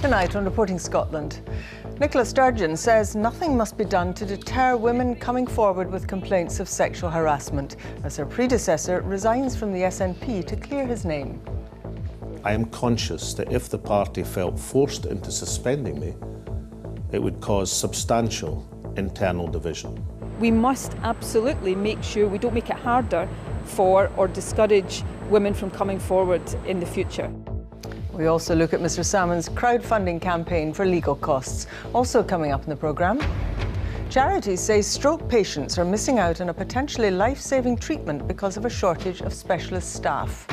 Tonight on Reporting Scotland, Nicola Sturgeon says nothing must be done to deter women coming forward with complaints of sexual harassment as her predecessor resigns from the SNP to clear his name. I am conscious that if the party felt forced into suspending me, it would cause substantial internal division. We must absolutely make sure we don't make it harder for or discourage women from coming forward in the future. We also look at Mr Salmond's crowdfunding campaign for legal costs. Also coming up in the programme, charities say stroke patients are missing out on a potentially life-saving treatment because of a shortage of specialist staff.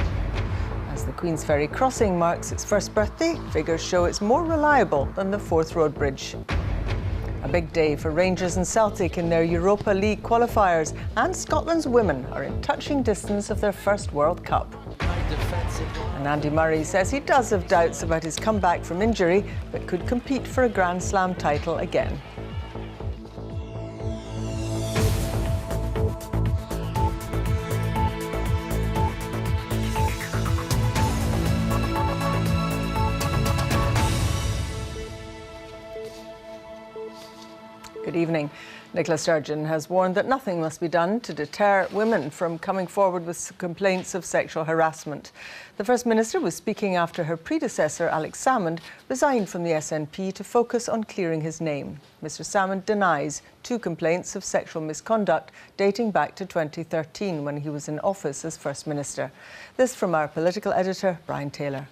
As the Queensferry crossing marks its first birthday, figures show it's more reliable than the Forth Road Bridge. A big day for Rangers and Celtic in their Europa League qualifiers, and Scotland's women are in touching distance of their first World Cup. And Andy Murray says he does have doubts about his comeback from injury, but could compete for a Grand Slam title again. Good evening. Nicola Sturgeon has warned that nothing must be done to deter women from coming forward with complaints of sexual harassment. The First Minister was speaking after her predecessor, Alex Salmond, resigned from the SNP to focus on clearing his name. Mr Salmond denies 2 complaints of sexual misconduct dating back to 2013 when he was in office as First Minister. This from our political editor, Brian Taylor.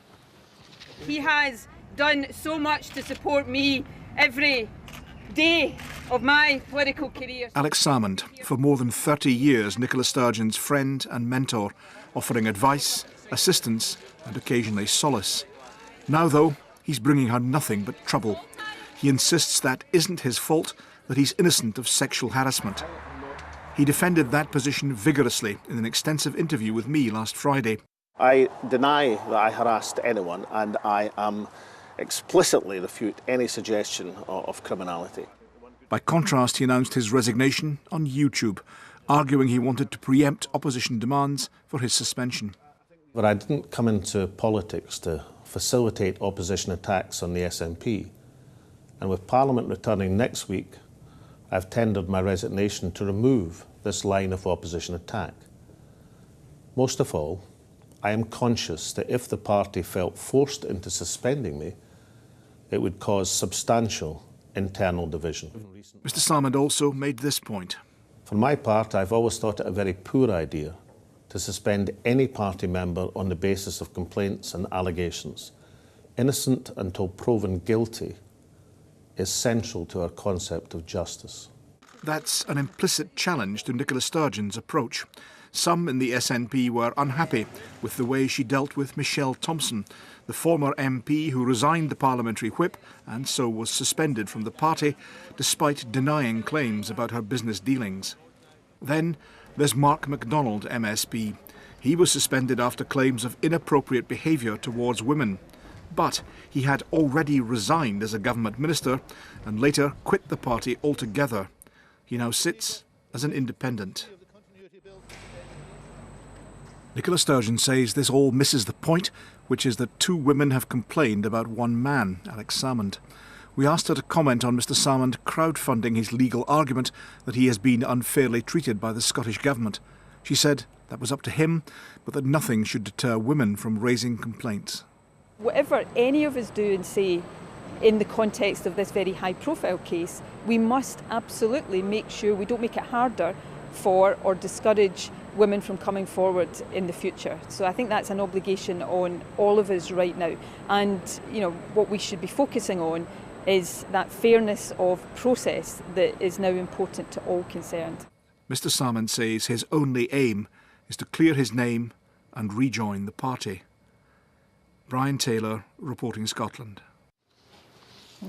He has done so much to support me every day of my political career. Alex Salmond, for more than 30 years, Nicola Sturgeon's friend and mentor, offering advice, assistance and occasionally solace. Now, though, he's bringing her nothing but trouble. He insists that isn't his fault, that he's innocent of sexual harassment. He defended that position vigorously in an extensive interview with me last Friday. I deny that I harassed anyone, and I explicitly refute any suggestion of criminality. By contrast, he announced his resignation on YouTube, arguing he wanted to preempt opposition demands for his suspension. But I didn't come into politics to facilitate opposition attacks on the SNP. And with Parliament returning next week, I've tendered my resignation to remove this line of opposition attack. Most of all, I am conscious that if the party felt forced into suspending me, it would cause substantial internal division. Mr Salmond also made this point. For my part, I've always thought it a very poor idea to suspend any party member on the basis of complaints and allegations. Innocent until proven guilty is central to our concept of justice. That's an implicit challenge to Nicola Sturgeon's approach. Some in the SNP were unhappy with the way she dealt with Michelle Thompson, the former MP who resigned the parliamentary whip and so was suspended from the party despite denying claims about her business dealings. Then there's Mark MacDonald, MSP. He was suspended after claims of inappropriate behaviour towards women. But he had already resigned as a government minister and later quit the party altogether. He now sits as an independent. Nicola Sturgeon says this all misses the point, which is that 2 women have complained about 1 man, Alex Salmond. We asked her to comment on Mr Salmond crowdfunding his legal argument that he has been unfairly treated by the Scottish Government. She said that was up to him, but that nothing should deter women from raising complaints. Whatever any of us do and say in the context of this very high-profile case, we must absolutely make sure we don't make it harder for or discourage women from coming forward in the future. So I think that's an obligation on all of us right now. And what we should be focusing on is that fairness of process that is now important to all concerned. Mr Salmond says his only aim is to clear his name and rejoin the party. Brian Taylor, Reporting Scotland.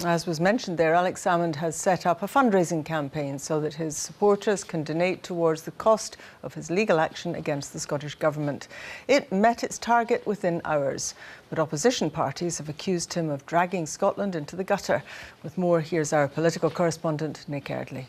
As was mentioned there, Alex Salmond has set up a fundraising campaign so that his supporters can donate towards the cost of his legal action against the Scottish Government. It met its target within hours, but opposition parties have accused him of dragging Scotland into the gutter. With more, here's our political correspondent, Nick Eardley.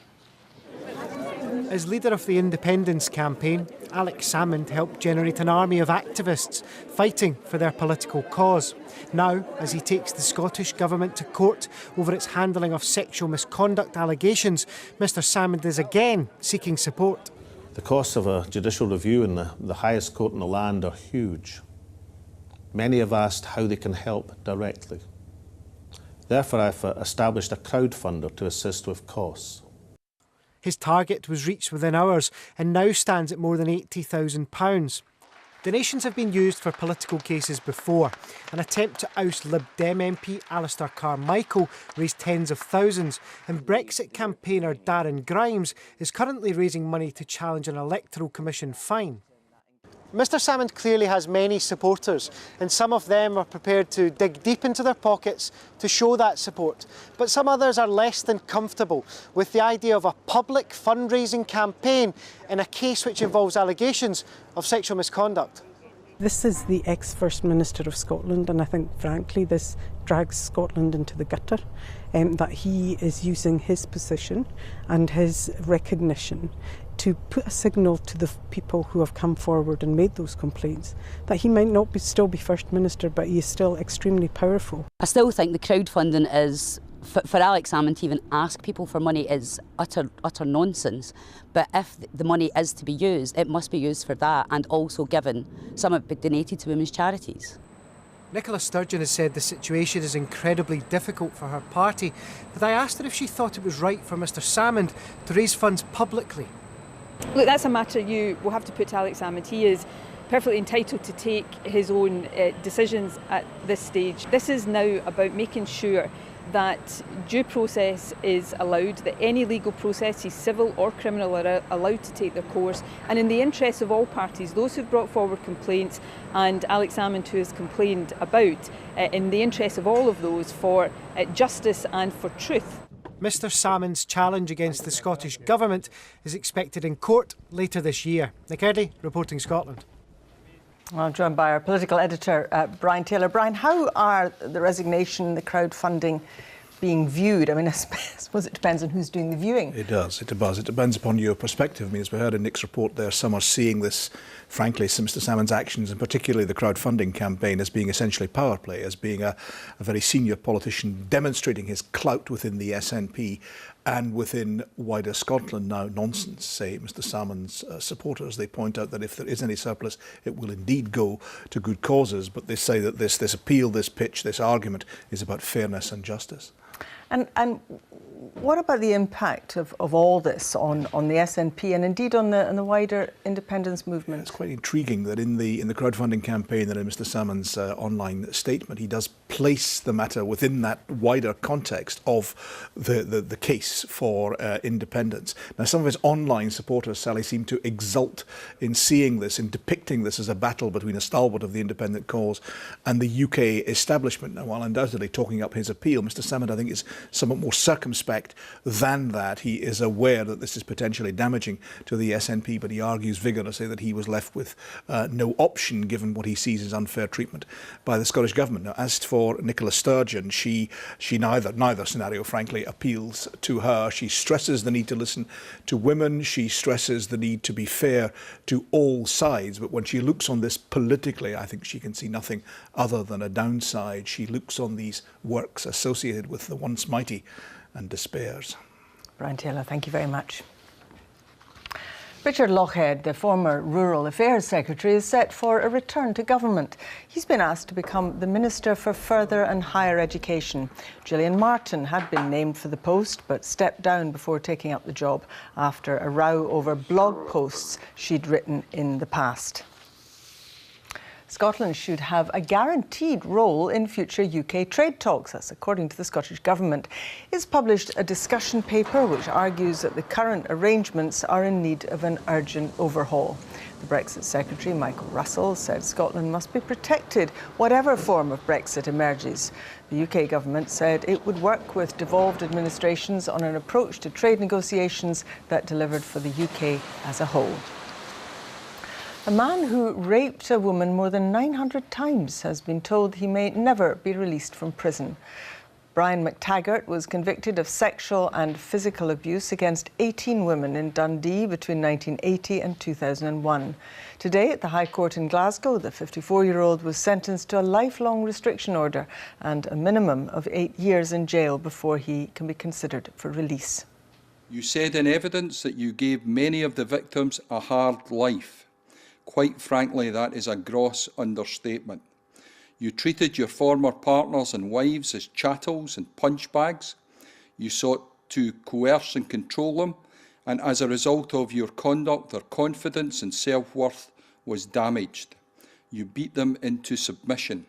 As leader of the Independence campaign, Alex Salmond helped generate an army of activists fighting for their political cause. Now, as he takes the Scottish Government to court over its handling of sexual misconduct allegations, Mr Salmond is again seeking support. The costs of a judicial review in the highest court in the land are huge. Many have asked how they can help directly. Therefore, I've established a crowdfunder to assist with costs. His target was reached within hours and now stands at more than £80,000. Donations have been used for political cases before. An attempt to oust Lib Dem MP Alistair Carmichael raised tens of thousands, and Brexit campaigner Darren Grimes is currently raising money to challenge an Electoral Commission fine. Mr Salmond clearly has many supporters, and some of them are prepared to dig deep into their pockets to show that support. But some others are less than comfortable with the idea of a public fundraising campaign in a case which involves allegations of sexual misconduct. This is the ex-First Minister of Scotland, and I think, frankly, this drags Scotland into the gutter, that he is using his position and his recognition to put a signal to the people who have come forward and made those complaints that he might not still be First Minister, but he is still extremely powerful. I still think the crowdfunding is, for Alex Salmond to even ask people for money is utter nonsense. But if the money is to be used, it must be used for that, and also given some of it donated to women's charities. Nicola Sturgeon has said the situation is incredibly difficult for her party, but I asked her if she thought it was right for Mr Salmond to raise funds publicly. Look, that's a matter you will have to put to Alex Salmond. He is perfectly entitled to take his own decisions at this stage. This is now about making sure that due process is allowed, that any legal processes, civil or criminal, are allowed to take their course, and in the interests of all parties, those who've brought forward complaints and Alex Salmond who has complained about, in the interests of all of those, for justice and for truth. Mr Salmond's challenge against the Scottish Government is expected in court later this year. Nick Eardley, reporting Scotland. Well, I'm joined by our political editor, Brian Taylor. Brian, how are the resignation, the crowdfunding being viewed? I mean, I suppose it depends on who's doing the viewing. It does. It depends upon your perspective. I mean, as we heard in Nick's report there, some are seeing this, frankly, Mr Salmond's actions, and particularly the crowdfunding campaign, as being essentially power play, as being a very senior politician demonstrating his clout within the SNP and within wider Scotland. Now, nonsense, say Mr Salmond's supporters. They point out that if there is any surplus, it will indeed go to good causes, but they say that this appeal, this pitch, this argument is about fairness and justice. And what about the impact of all this on the SNP and indeed on the wider independence movement? It's quite intriguing that in the crowdfunding campaign and in Mr Salmond's online statement, he does place the matter within that wider context of the case for independence. Now, some of his online supporters, Sally, seem to exult in seeing this, in depicting this as a battle between a stalwart of the independent cause and the UK establishment. Now, while undoubtedly talking up his appeal, Mr Salmond, I think, is somewhat more circumspect than that. He is aware that this is potentially damaging to the SNP, but he argues vigorously that he was left with no option given what he sees as unfair treatment by the Scottish Government. Now, as for Nicola Sturgeon, she neither scenario, frankly, appeals to her. She stresses the need to listen to women. She stresses the need to be fair to all sides. But when she looks on this politically, I think she can see nothing other than a downside. She looks on these works associated with the once mighty and despairs. Brian Taylor, thank you very much. Richard Lochhead, the former Rural Affairs Secretary, is set for a return to government. He's been asked to become the Minister for Further and Higher Education. Gillian Martin had been named for the post but stepped down before taking up the job after a row over blog posts she'd written in the past. Scotland should have a guaranteed role in future UK trade talks. That's according to the Scottish Government. It's published a discussion paper which argues that the current arrangements are in need of an urgent overhaul. The Brexit Secretary, Michael Russell, said Scotland must be protected whatever form of Brexit emerges. The UK Government said it would work with devolved administrations on an approach to trade negotiations that delivered for the UK as a whole. A man who raped a woman more than 900 times has been told he may never be released from prison. Brian McTaggart was convicted of sexual and physical abuse against 18 women in Dundee between 1980 and 2001. Today at the High Court in Glasgow, the 54-year-old was sentenced to a lifelong restriction order and a minimum of 8 years in jail before he can be considered for release. You said in evidence that you gave many of the victims a hard life. Quite frankly, that is a gross understatement. You treated your former partners and wives as chattels and punch bags. You sought to coerce and control them, and as a result of your conduct, their confidence and self-worth was damaged. You beat them into submission.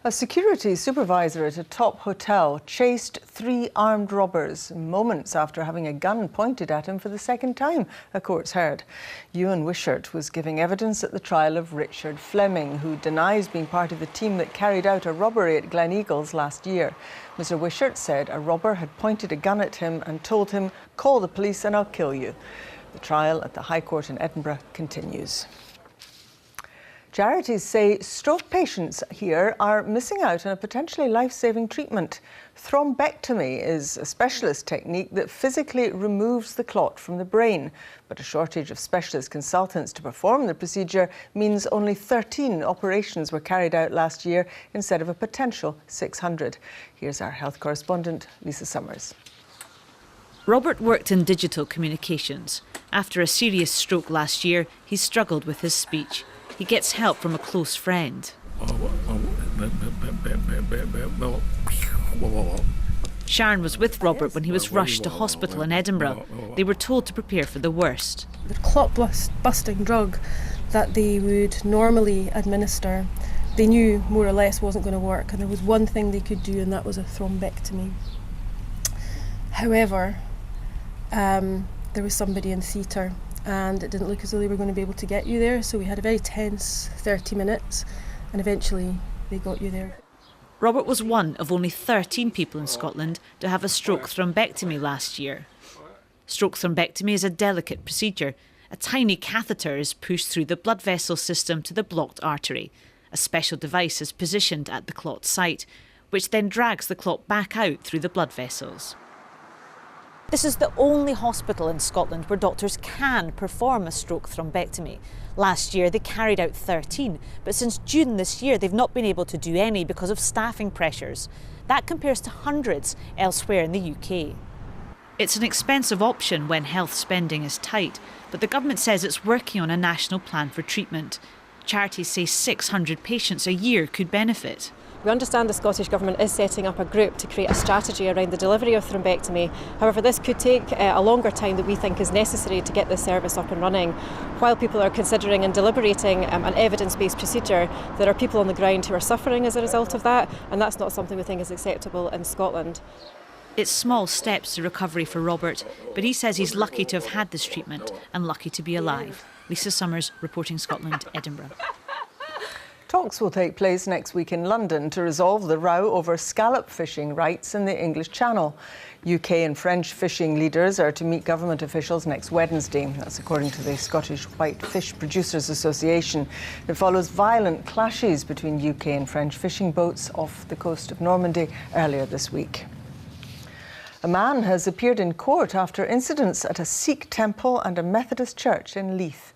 A security supervisor at a top hotel chased 3 armed robbers moments after having a gun pointed at him for the second time, a court's heard. Ewan Wishart was giving evidence at the trial of Richard Fleming, who denies being part of the team that carried out a robbery at Gleneagles last year. Mr. Wishart said a robber had pointed a gun at him and told him, "Call the police and I'll kill you." The trial at the High Court in Edinburgh continues. Charities say stroke patients here are missing out on a potentially life-saving treatment. Thrombectomy is a specialist technique that physically removes the clot from the brain. But a shortage of specialist consultants to perform the procedure means only 13 operations were carried out last year instead of a potential 600. Here's our health correspondent, Lisa Summers. Robert worked in digital communications. After a serious stroke last year, he struggled with his speech. He gets help from a close friend. Sharon was with Robert when he was rushed to hospital in Edinburgh. They were told to prepare for the worst. The clot-busting drug that they would normally administer, they knew more or less wasn't going to work, and there was one thing they could do, and that was a thrombectomy. However, there was somebody in theatre, and it didn't look as though they were going to be able to get you there, so we had a very tense 30 minutes, and eventually they got you there. Robert was one of only 13 people in Scotland to have a stroke thrombectomy last year. Stroke thrombectomy is a delicate procedure. A tiny catheter is pushed through the blood vessel system to the blocked artery. A special device is positioned at the clot site, which then drags the clot back out through the blood vessels. This is the only hospital in Scotland where doctors can perform a stroke thrombectomy. Last year they carried out 13, but since June this year they've not been able to do any because of staffing pressures. That compares to hundreds elsewhere in the UK. It's an expensive option when health spending is tight, but the government says it's working on a national plan for treatment. Charities say 600 patients a year could benefit. We understand the Scottish Government is setting up a group to create a strategy around the delivery of thrombectomy. However, this could take a longer time than we think is necessary to get this service up and running. While people are considering and deliberating an evidence-based procedure, there are people on the ground who are suffering as a result of that, and that's not something we think is acceptable in Scotland. It's small steps to recovery for Robert, but he says he's lucky to have had this treatment and lucky to be alive. Lisa Summers, reporting Scotland, Edinburgh. Talks will take place next week in London to resolve the row over scallop fishing rights in the English Channel. UK and French fishing leaders are to meet government officials next Wednesday. That's according to the Scottish White Fish Producers Association. It follows violent clashes between UK and French fishing boats off the coast of Normandy earlier this week. A man has appeared in court after incidents at a Sikh temple and a Methodist church in Leith.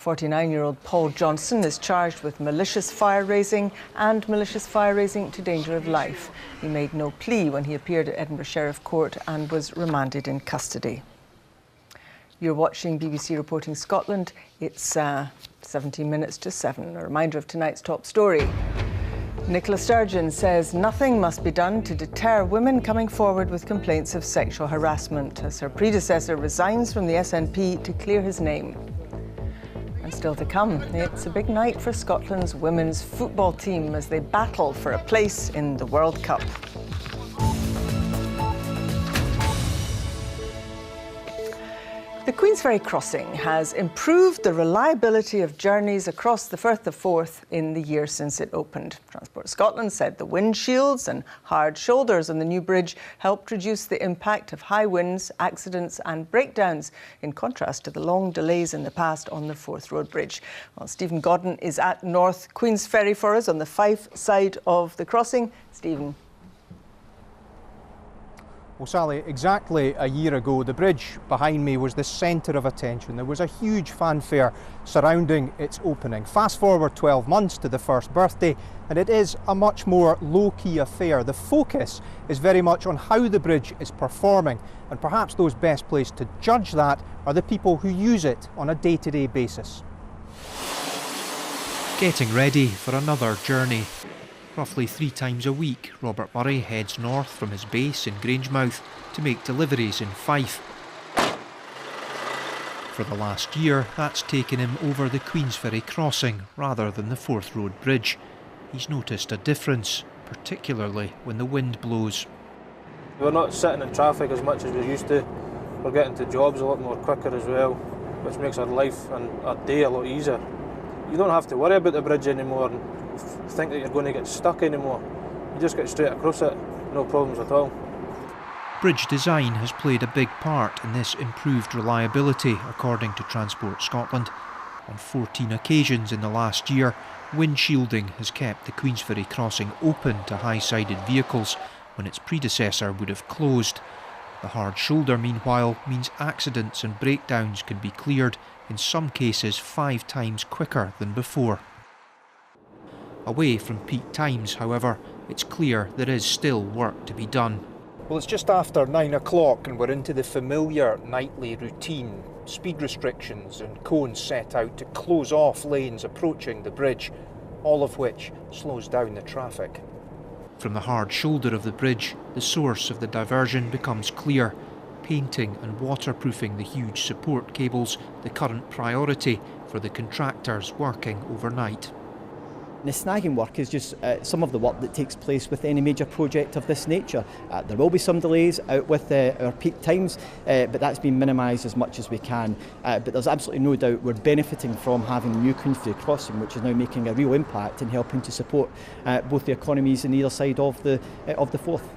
49-year-old Paul Johnson is charged with malicious fire-raising and malicious fire-raising to danger of life. He made no plea when he appeared at Edinburgh Sheriff Court and was remanded in custody. You're watching BBC Reporting Scotland. It's 17 minutes to 7. A reminder of tonight's top story. Nicola Sturgeon says nothing must be done to deter women coming forward with complaints of sexual harassment as her predecessor resigns from the SNP to clear his name. And still to come, it's a big night for Scotland's women's football team as they battle for a place in the World Cup. The Queensferry crossing has improved the reliability of journeys across the Firth of Forth in the year since it opened. Transport Scotland said the windshields and hard shoulders on the new bridge helped reduce the impact of high winds, accidents and breakdowns, in contrast to the long delays in the past on the Forth Road Bridge. Well, Stephen Godden is at North Queensferry for us on the Fife side of the crossing. Stephen. Well, Sally, exactly a year ago, the bridge behind me was the centre of attention. There was a huge fanfare surrounding its opening. Fast forward 12 months to the first birthday, and it is a much more low-key affair. The focus is very much on how the bridge is performing, and perhaps those best placed to judge that are the people who use it on a day-to-day basis. Getting ready for another journey. Roughly 3 times a week, Robert Murray heads north from his base in Grangemouth to make deliveries in Fife. For the last year, that's taken him over the Queensferry crossing rather than the Forth Road Bridge. He's noticed a difference, particularly when the wind blows. We're not sitting in traffic as much as we used to. We're getting to jobs a lot more quicker as well, which makes our life and our day a lot easier. You don't have to worry about the bridge anymore and think that you're going to get stuck anymore. You just get straight across it, no problems at all. Bridge design has played a big part in this improved reliability, according to Transport Scotland. On 14 occasions in the last year, windshielding has kept the Queensferry crossing open to high-sided vehicles when its predecessor would have closed. The hard shoulder, meanwhile, means accidents and breakdowns can be cleared, in some cases 5 times quicker than before. Away from peak times, however, it's clear there is still work to be done. Well, it's just after 9 o'clock and we're into the familiar nightly routine. Speed restrictions and cones set out to close off lanes approaching the bridge, all of which slows down the traffic. From the hard shoulder of the bridge, the source of the diversion becomes clear. Painting and waterproofing the huge support cables, the current priority for the contractors working overnight. The snagging work is just some of the work that takes place with any major project of this nature. There will be some delays out with our peak times, but that's been minimised as much as we can. But there's absolutely no doubt we're benefiting from having the new Queensferry crossing, which is now making a real impact in helping to support both the economies on either side of the Forth.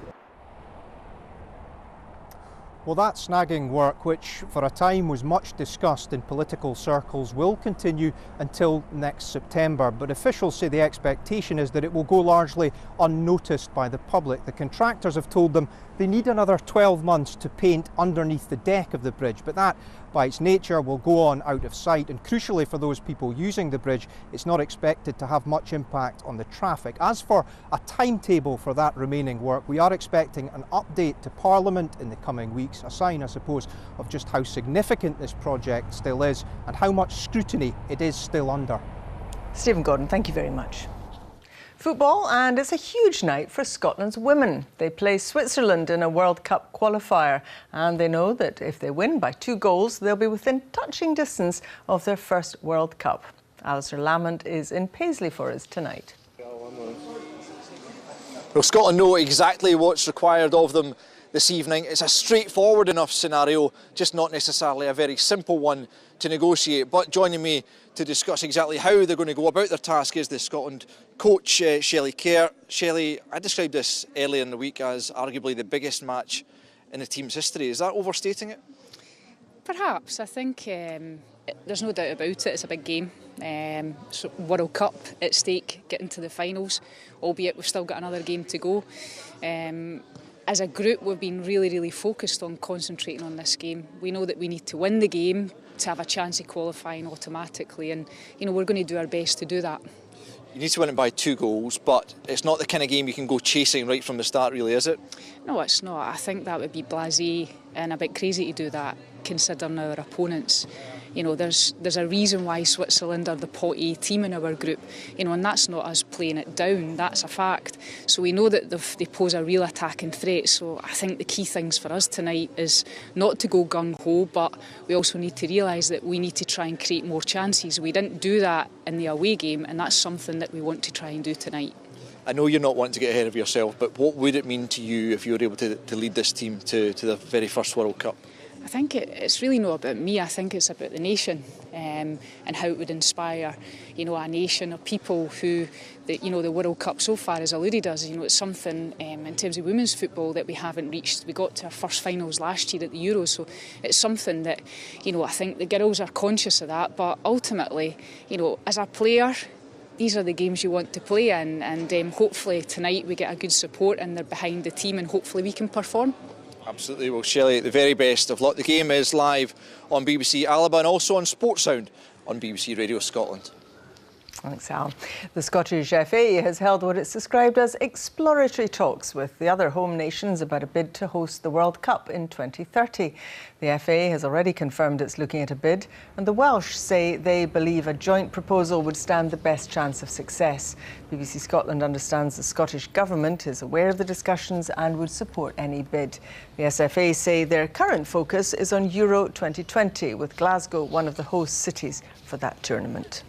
Well, that snagging work, which for a time was much discussed in political circles, will continue until next September. But officials say the expectation is that it will go largely unnoticed by the public. The contractors have told them they need another 12 months to paint underneath the deck of the bridge, but that, by its nature, will go on out of sight. And crucially for those people using the bridge, it's not expected to have much impact on the traffic. As for a timetable for that remaining work, we are expecting an update to Parliament in the coming weeks, a sign, I suppose, of just how significant this project still is and how much scrutiny it is still under. Stephen Gordon, thank you very much. Football, and it's a huge night for Scotland's women. They play Switzerland in a World Cup qualifier, and they know that if they win by 2 goals, they'll be within touching distance of their first World Cup. Alistair Lamont is in Paisley for us tonight. Well, Scotland know exactly what's required of them this evening. It's a straightforward enough scenario, just not necessarily a very simple one to negotiate. But joining me to discuss exactly how they're going to go about their task is the Scotland coach, Shelley Kerr. Shelley, I described this earlier in the week as arguably the biggest match in the team's history. Is that overstating it? Perhaps. I think there's no doubt about it. It's a big game. So World Cup at stake, getting to the finals, albeit we've still got another game to go. As a group, we've been really focused on concentrating on this game. We know that we need to win the game to have a chance of qualifying automatically, and we're going to do our best to do that. You need to win it by 2 goals, but it's not the kind of game you can go chasing right from the start, really, is it? No, it's not. I think that would be blasé and a bit crazy to do that, considering our opponents. There's a reason why Switzerland are the pot A team in our group, and that's not us playing it down, that's a fact. So we know that they pose a real attacking threat, so I think the key things for us tonight is not to go gung-ho, but we also need to realise that we need to try and create more chances. We didn't do that in the away game, and that's something that we want to try and do tonight. I know you're not wanting to get ahead of yourself, but what would it mean to you if you were able to lead this team to the very first World Cup? I think it's really not about me. I think it's about the nation and how it would inspire, a nation of people who, the World Cup so far has eluded us. It's something in terms of women's football that we haven't reached. We got to our first finals last year at the Euros, so it's something that, I think the girls are conscious of that. But ultimately, as a player, these are the games you want to play in, and hopefully tonight we get a good support and they're behind the team, and hopefully we can perform. Absolutely. Well, Shelley, the very best of luck. The game is live on BBC Alba and also on Sportsound on BBC Radio Scotland. Thanks, Al. The Scottish FA has held what it's described as exploratory talks with the other home nations about a bid to host the World Cup in 2030. The FA has already confirmed it's looking at a bid, and the Welsh say they believe a joint proposal would stand the best chance of success. BBC Scotland understands the Scottish Government is aware of the discussions and would support any bid. The SFA say their current focus is on Euro 2020, with Glasgow one of the host cities for that tournament.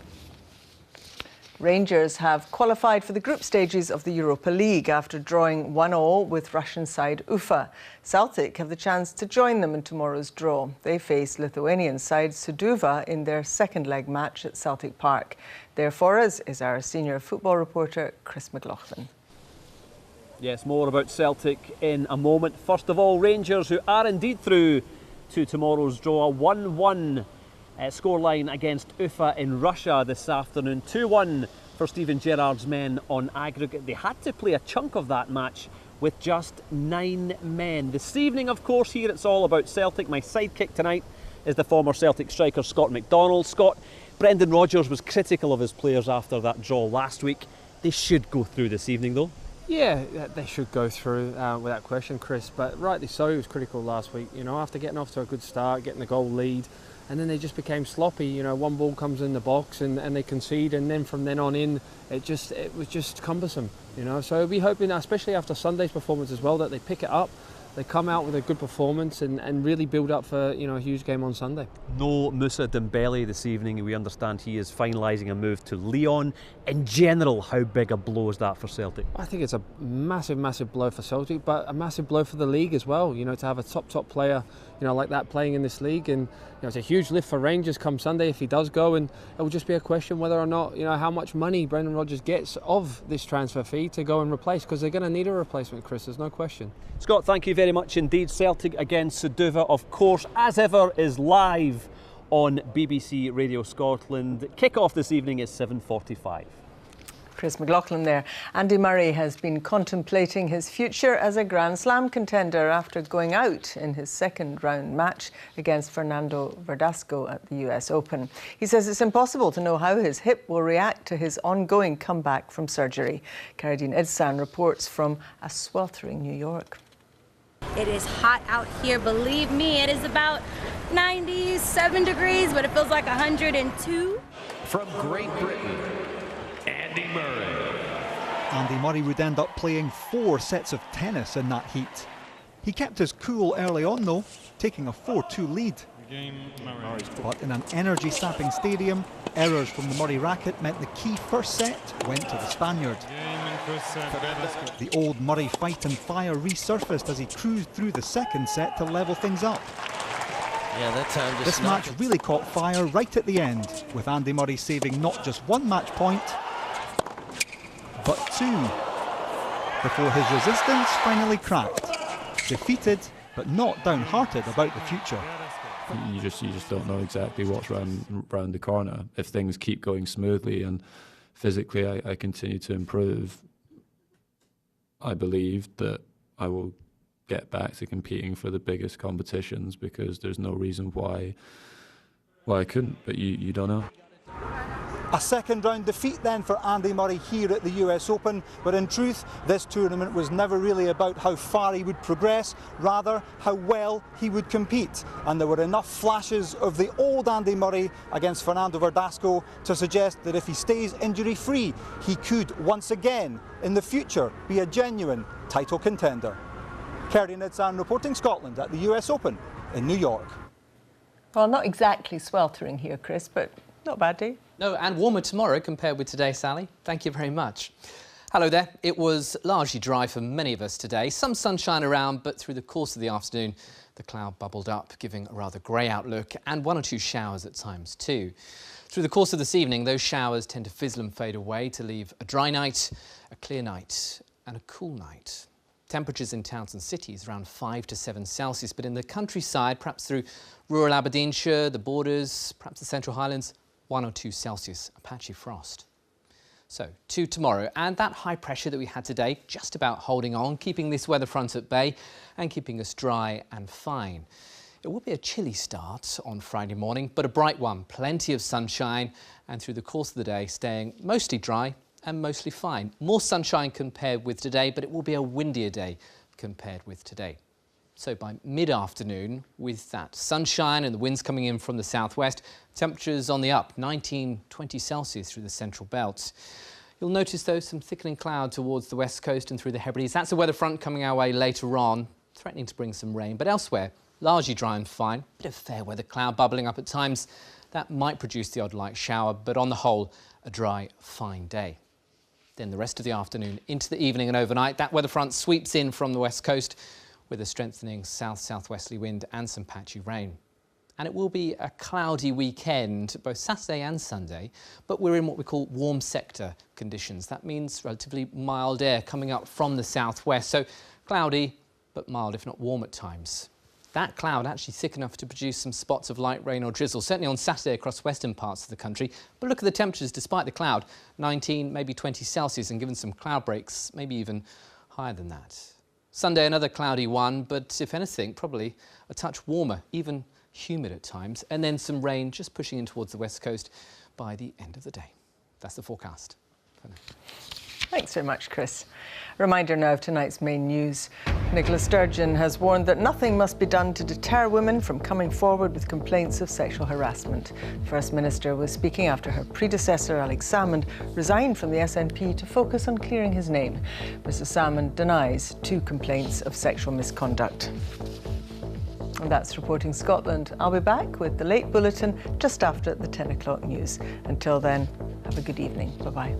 Rangers have qualified for the group stages of the Europa League after drawing 1-1 with Russian side Ufa. Celtic have the chance to join them in tomorrow's draw. They face Lithuanian side Sūduva in their second leg match at Celtic Park. There for us is our senior football reporter Chris McLaughlin. Yes, more about Celtic in a moment. First of all, Rangers, who are indeed through to tomorrow's draw, 1-1. Scoreline against Ufa in Russia this afternoon. 2-1 for Steven Gerrard's men on aggregate. They had to play a chunk of that match with just 9 men. This evening, of course, here it's all about Celtic. My sidekick tonight is the former Celtic striker Scott McDonald. Scott, Brendan Rodgers was critical of his players after that draw last week. They should go through this evening, though. Yeah, they should go through without question, Chris. But rightly so, he was critical last week. You know, after getting off to a good start, getting the goal lead, and then they just became sloppy. You know, one ball comes in the box and they concede, and then from then on in, it was just cumbersome. You know, so we're hoping, especially after Sunday's performance as well, that they pick it up. They come out with a good performance and really build up for, you know, a huge game on Sunday. No Moussa Dembele this evening. We understand he is finalising a move to Lyon. In general, how big a blow is that for Celtic? I think it's a massive, massive blow for Celtic, but a massive blow for the league as well. You know, to have a top player, you know, like that playing in this league, and you know, it's a huge lift for Rangers come Sunday if he does go, and it will just be a question whether or not, you know, how much money Brendan Rodgers gets of this transfer fee to go and replace, because they're going to need a replacement, Chris. There's no question. Scott, thank you very much indeed. Celtic against Sūduva, of course, as ever, is live on BBC Radio Scotland. Kick-off this evening is 7:45. Chris McLaughlin there. Andy Murray has been contemplating his future as a Grand Slam contender after going out in his second round match against Fernando Verdasco at the US Open. He says it's impossible to know how his hip will react to his ongoing comeback from surgery. Caradine Idsan reports from a sweltering New York. It is hot out here, believe me. It is about 97 degrees, but it feels like 102. From Great Britain, Andy Murray. Andy Murray would end up playing 4 sets of tennis in that heat. He kept his cool early on though, taking a 4-2 lead. But in an energy-sapping stadium, errors from the Murray racket meant the key first set went to the Spaniard. The old Murray fight and fire resurfaced as he cruised through the second set to level things up. Yeah, that time just this match really caught fire right at the end, with Andy Murray saving not just 1 match point, but 2, before his resistance finally cracked. Defeated, but not downhearted about the future. You just don't know exactly what's round the corner. If things keep going smoothly and physically I continue to improve, I believe that I will get back to competing for the biggest competitions, because there's no reason why I couldn't, but you don't know. A second round defeat then for Andy Murray here at the US Open, but in truth this tournament was never really about how far he would progress, rather how well he would compete, and there were enough flashes of the old Andy Murray against Fernando Verdasco to suggest that if he stays injury free he could once again in the future be a genuine title contender. Caradine Idsan reporting Scotland at the US Open in New York. Well, not exactly sweltering here, Chris, but not a bad day. No, and warmer tomorrow compared with today, Sally. Thank you very much. Hello there. It was largely dry for many of us today. Some sunshine around, but through the course of the afternoon, the cloud bubbled up, giving a rather grey outlook, and 1 or 2 showers at times too. Through the course of this evening, those showers tend to fizzle and fade away to leave a dry night, a clear night and a cool night. Temperatures in towns and cities around 5 to 7 Celsius, but in the countryside, perhaps through rural Aberdeenshire, the borders, perhaps the Central Highlands, 1 or 2 Celsius, a patchy frost. So, to tomorrow, and that high pressure that we had today, just about holding on, keeping this weather front at bay and keeping us dry and fine. It will be a chilly start on Friday morning, but a bright one. Plenty of sunshine, and through the course of the day, staying mostly dry and mostly fine. More sunshine compared with today, but it will be a windier day compared with today. So by mid-afternoon, with that sunshine and the winds coming in from the southwest, temperatures on the up, 19, 20 Celsius through the central belt. You'll notice, though, some thickening cloud towards the west coast and through the Hebrides. That's a weather front coming our way later on, threatening to bring some rain. But elsewhere, largely dry and fine. Bit of fair weather cloud bubbling up at times. That might produce the odd light shower, but on the whole, a dry, fine day. Then the rest of the afternoon into the evening and overnight, that weather front sweeps in from the west coast with a strengthening south-southwesterly wind and some patchy rain. And it will be a cloudy weekend, both Saturday and Sunday, but we're in what we call warm sector conditions. That means relatively mild air coming up from the southwest, so cloudy, but mild, if not warm at times. That cloud actually thick enough to produce some spots of light rain or drizzle, certainly on Saturday across western parts of the country. But look at the temperatures despite the cloud, 19, maybe 20 Celsius, and given some cloud breaks, maybe even higher than that. Sunday, another cloudy one, but if anything, probably a touch warmer, even humid at times, and then some rain just pushing in towards the west coast by the end of the day. That's the forecast. Thanks very much, Chris. Reminder now of tonight's main news. Nicola Sturgeon has warned that nothing must be done to deter women from coming forward with complaints of sexual harassment. The First Minister was speaking after her predecessor, Alex Salmond, resigned from the SNP to focus on clearing his name. Mr Salmond denies 2 complaints of sexual misconduct. And that's Reporting Scotland. I'll be back with the late bulletin just after the 10 o'clock news. Until then, have a good evening. Bye-bye.